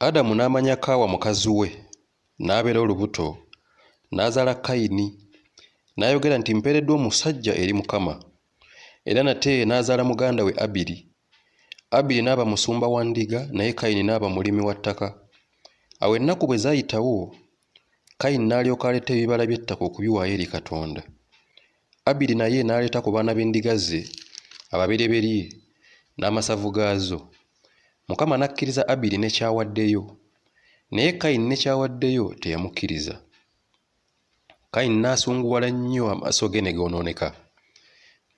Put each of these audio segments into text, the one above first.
Adamu n'amanya Kaawa mukazi we, n'abeera olubuto, n'azaala Kayini, n'ayogera nti mpeereddwa omusajja eri Mukama, era nate n'azaala muganda we Abiri. Abiri n'aba musumba wa ndiga, naye Kayini n'aba mulimi wa ttaka. Awo ennaku bwe zaayitawo, Kayini n'alyoka aleeta ebibala by'ettaka okubiwaayo eri Katonda. Abiri naye n'aleeta ku baana b'endiga ze, ababereberye, n'amasavu gaazo. Mukama n'akkiriza Abiri ne ky'awaddeyo, naye Kayini ne ky'awaddeyo teyamukkiriza. Kayini n'asunguwala nnyo amaaso ge ne goonooneka.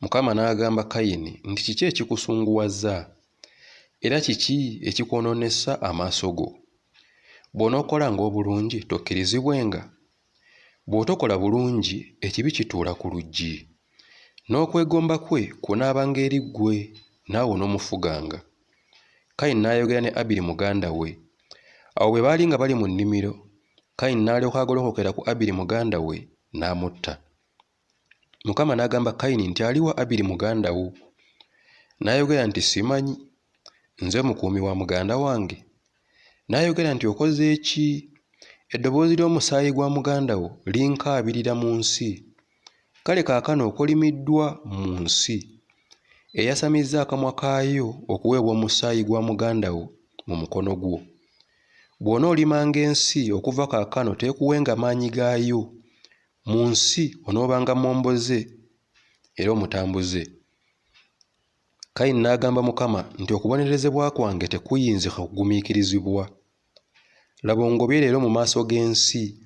Mukama n'agamba Kayini nti kiki ekikusunguwaza? Era kiki ekikwonoonesa amaaso go? Bw'onookolanga obulungi tokkirizibwenga? Bw'otokola bulungi ekibi kituula ku luggi. N'okwegomba kwe kunaabanga eri ggwe, naawe onoomufuganga. Kayini n'ayogera ne Abiri muganda we. Awo bwe baali nga bali mu nnimiro, Kayini n'alyoka agolokokera ku Abiri muganda we n'amutta. Mukama n'agamba Kayini nti aliwa Abiri muganda wo? N'ayogera nti simanyi, nze mukuumi wa muganda wange. N'ayogera nti okoze ki? Eddoboozi ly'omusaayi gwa muganda wo linkaabirira mu nsi. Kale kaakano okolimiddwa mu nsi, eyasamizza akamwa kaayo okuweebwa omusaayi gwa muganda wo mu mukono gwo. Bw'onoolimanga ensi okuva kaakano teekuwenga maanyi gaayo. Mu nsi onoobanga momboze era omutambuze. Kayini n'agamba Mukama nti okubonerezebwa kwange tekuyinza kugumiikirizibwa. Laba ongobye leero mu maaso g'ensi,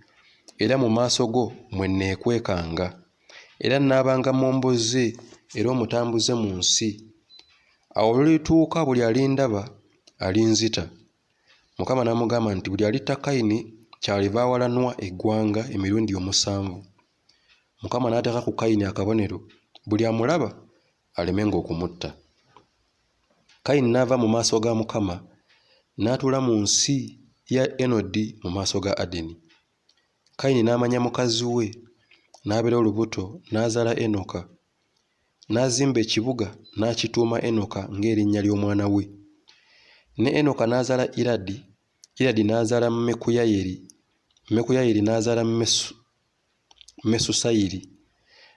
era mu maaso go mwe nneekwekanga, era nnaabanga momboze era omutambuze mu nsi. Awo olulituuka buli alindaba alinzita. Mukama n'amugamba nti buli alitta Kayini kyaliva awalanwa eggwanga emirundi 7. Mukama n'ateeka ku Kayini akabonero, buli amulaba alemenga okumutta. Kayini n'ava mu maaso ga Mukama n'atuula mu nsi ya Enodi mu maaso ga Adeni. Kayini n'amanya mukazi we, n'abeera olubuto, n'azaala Enoka. N'azimba ekibuga n'akituuma Enoka ng'erinnya ly'omwana we. Ne Enoka n'azaala Iradi, Iradi n'azaala Mekuyayeri, Mekuyayeri n'azaala Mesusayiri,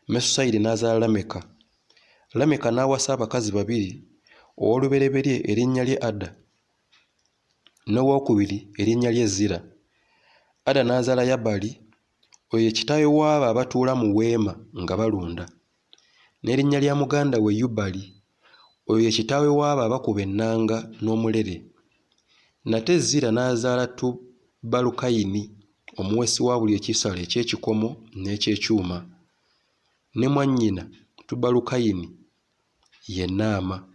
Mesusayiri n'azaala Lameka. Lameka n'awasa abakazi 2, ow'olubereberye erinnya lye Ada, n'owookubiri erinnya lye Zira. Ada n'azaala Yabali, oyo ye kitaawe w'abo abatuula mu weema nga balunda. N'erinnya lya muganda we Yubali, oyo ye kitaawe w'abo abakuba ennanga n'omulere. Nate Zira n'azaala Tubalukayini, omuweesi wa buli ekisala eky'ekikomo n'ekyekyuma. Ne mwannyina Tubalukayini ye Naama.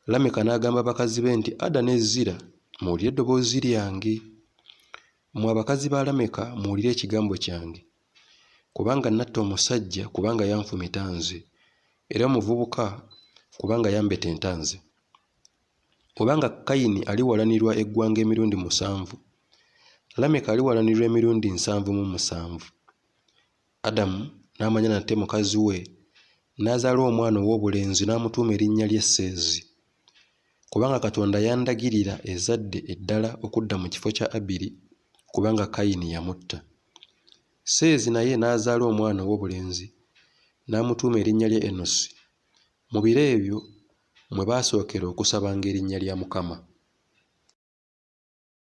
Lameka n'agamba abakazi be nti Ada ne Zira, muwulire eddoboozi lyange. Mmwe abakazi ba Lameka muwulire ekigambo kyange. Kubanga natta omusajja kubanga yanfumita nze, era omuvubuka kubanga yambetenta nze. Kubanga Kayini aliwalanirwa eggwanga emirundi 7, Lameka aliwalanirwa emirundi 77. Adamu n'amanya nate mukazi we, n'azaala omwana ow'obulenzi n'amutuuma erinnya lye Seezi. Kubanga Katonda yandagirira ezadde eddala okudda mu kifo kya Abiri, kubanga Kayini yamutta. Seezi naye n'azaala omwana ow'obulenzi n'amutuuma erinnya lye Enosi. Mu biro ebyo mwe baasookera okusabanga erinnya lya Mukama.